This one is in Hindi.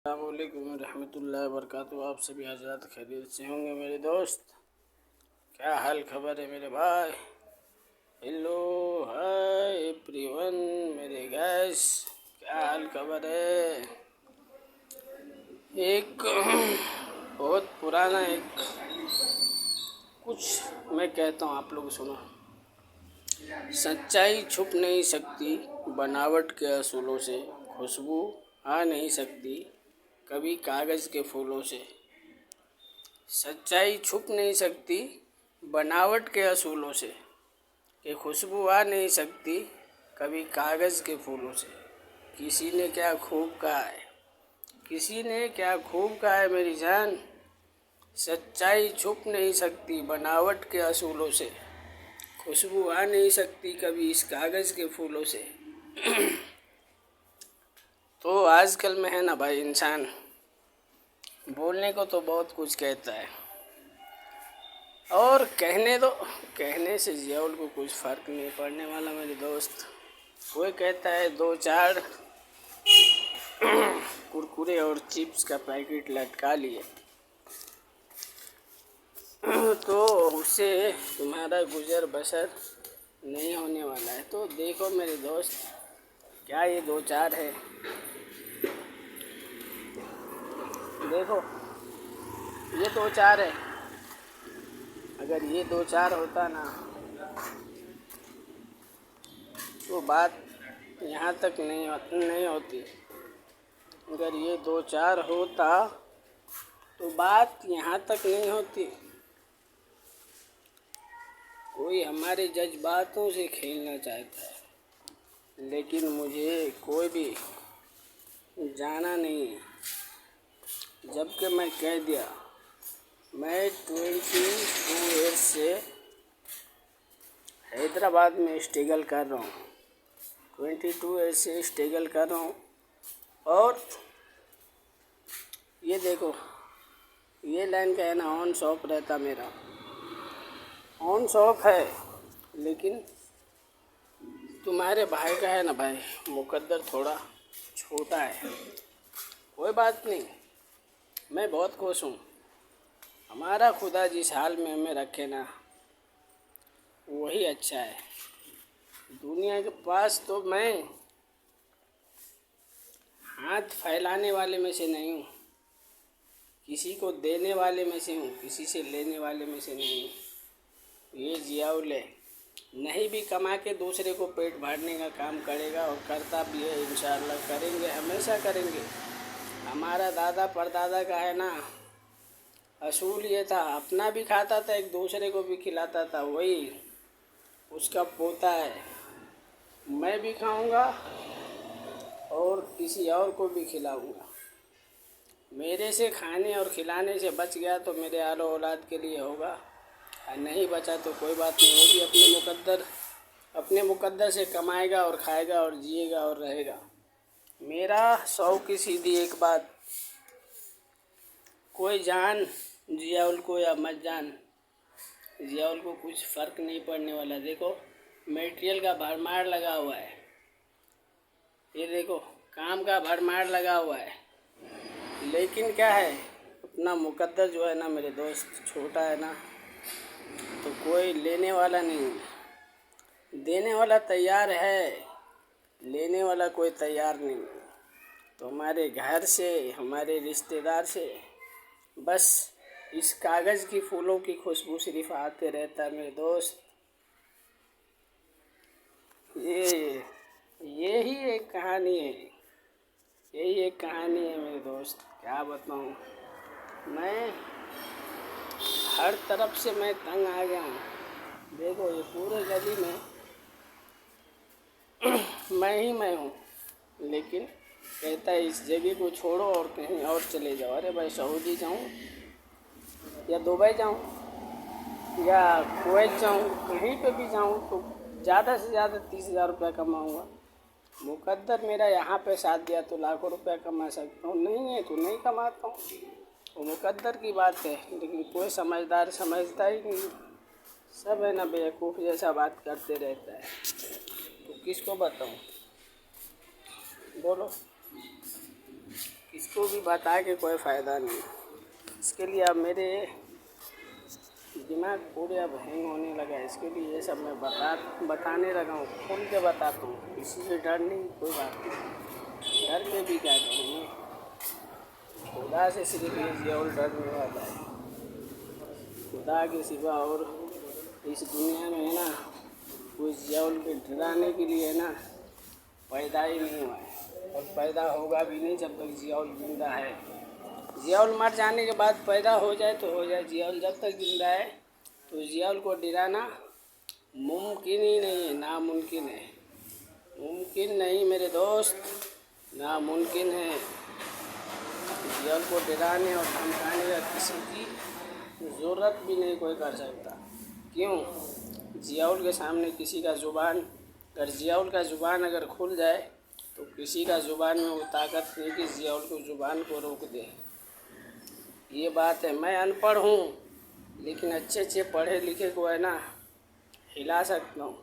अस्सलामुअलैकुम रहमतुल्लाहि व बरकातुहू। आप सभी हज़रात खैरियत से होंगे मेरे दोस्त। क्या हाल खबर है मेरे भाई। हेलो हाय एवरीवन मेरे गैस, क्या हाल खबर है। एक बहुत पुराना एक कुछ मैं कहता हूँ, आप लोग सुनो। सच्चाई छुप नहीं सकती बनावट के असूलों से, खुशबू आ नहीं सकती कभी कागज़ के फूलों से। सच्चाई छुप नहीं सकती बनावट के असूलों से, कि खुशबू आ नहीं सकती कभी कागज़ के फूलों से। किसी ने क्या खूब कहा है, किसी ने क्या खूब कहा है मेरी जान। सच्चाई छुप नहीं सकती बनावट के असूलों से, खुशबू आ नहीं सकती कभी इस कागज़ के फूलों से। तो आजकल में है ना भाई, इंसान बोलने को तो बहुत कुछ कहता है, और कहने से जियाउल को कुछ फ़र्क नहीं पड़ने वाला मेरे दोस्त। कोई कहता है दो चार कुरकुरे और चिप्स का पैकेट लटका लिए तो उससे तुम्हारा गुजर बसर नहीं होने वाला है। तो देखो मेरे दोस्त, क्या ये दो चार है? देखो ये दो चार है। अगर ये दो चार होता ना तो बात यहाँ तक नहीं होती। अगर ये दो चार होता तो बात यहाँ तक नहीं होती। कोई हमारे जज्बातों से खेलना चाहता है, लेकिन मुझे कोई भी जाना नहीं। जबकि मैं कह दिया, मैं 22 ईयर्स से हैदराबाद में स्ट्रगल कर रहा हूँ। 22 ईयर्स से स्ट्रगल कर रहा हूँ। और ये देखो, ये लाइन का है ना, ऑन शॉप रहता मेरा, ऑन शॉप है। लेकिन तुम्हारे भाई का है ना भाई, मुकद्दर थोड़ा छोटा है। कोई बात नहीं, मैं बहुत खुश हूँ। हमारा खुदा जिस हाल में हमें रखे ना, वही अच्छा है। दुनिया के पास तो मैं हाथ फैलाने वाले में से नहीं हूँ, किसी को देने वाले में से हूँ, किसी से लेने वाले में से नहीं हूँ। ये जियाउल है, नहीं भी कमा के दूसरे को पेट भरने का काम करेगा, और करता भी है। इंशाअल्लाह करेंगे, हमेशा करेंगे। हमारा दादा परदादा का है ना असूल ये था, अपना भी खाता था, एक दूसरे को भी खिलाता था। वही उसका पोता है। मैं भी खाऊंगा और किसी और को भी खिलाऊंगा। मेरे से खाने और खिलाने से बच गया तो मेरे आलो औलाद के लिए होगा, और नहीं बचा तो कोई बात नहीं। वो भी अपने मुकद्दर से कमाएगा और खाएगा और जिएगा और रहेगा। मेरा शौक़ की सीधी एक बात, कोई जान जियाउल को या मत जान, जियाउल को कुछ फ़र्क नहीं पड़ने वाला। देखो मटेरियल का भरमार लगा हुआ है, ये देखो काम का भरमार लगा हुआ है, लेकिन क्या है, अपना मुकद्दर जो है ना मेरे दोस्त, छोटा है ना, तो कोई लेने वाला नहीं है। देने वाला तैयार है, लेने वाला कोई तैयार नहीं। तो हमारे घर से, हमारे रिश्तेदार से बस इस कागज़ की फूलों की खुशबू सिर्फ आते रहता है मेरे दोस्त। यही एक कहानी है, यही एक कहानी है मेरे दोस्त। क्या बताऊँ, मैं हर तरफ से मैं तंग आ गया हूँ। देखो ये पूरे गली में मैं हूँ, लेकिन कहता है इस जगह को छोड़ो और कहीं और चले जाओ। अरे भाई, सऊदी जाऊँ या दुबई जाऊँ या कुवैत जाऊँ, कहीं पे भी जाऊँ तो ज़्यादा से ज़्यादा 30,000 रुपया कमाऊँगा। मुकद्दर मेरा यहाँ पे साथ दिया तो लाखों रुपया कमा सकता हूँ, नहीं है तो नहीं कमाता हूँ। वो मुकद्दर की बात है, लेकिन कोई समझदार समझता ही नहीं। सब है ना बेवकूफ़ जैसा बात करते रहता है। तो किसको बताऊँ, बोलो, किसको इसको भी बता के कोई फ़ायदा नहीं। इसके लिए अब मेरे दिमाग पूरे अब हैंग होने लगा है। इसके लिए ये सब मैं बताने लगा हूँ, खुल के बताता हूँ। किसी से डर नहीं, कोई बात नहीं, डर के भी क्या करेंगे। खुदा से सिर्फ ये जियाउल डरने वाला है। खुदा के सिवा और इस दुनिया में है ना कोई जियाउल के डराने के लिए है ना पैदा ही नहीं हुआ है, और पैदा होगा भी नहीं जब तक जियाउल जिंदा है। जियाउल मर जाने के बाद पैदा हो जाए तो हो जाए, जियाउल जब तक जिंदा है तो जियाउल को डराना मुमकिन ही नहीं है, नामुमकिन है। मुमकिन नहीं मेरे दोस्त, नामुमकिन है। जियाउल को डराने और धमकाने का किसी की ज़रूरत भी नहीं कोई कर सकता। क्यों? जियाउल के सामने किसी का ज़ुबान, अगर जियाउल का ज़ुबान अगर खुल जाए तो किसी का ज़ुबान में वो ताकत नहीं कि जियाउल को ज़ुबान को रोक दे। ये बात है। मैं अनपढ़ हूँ लेकिन अच्छे अच्छे पढ़े लिखे को है ना हिला सकता हूँ।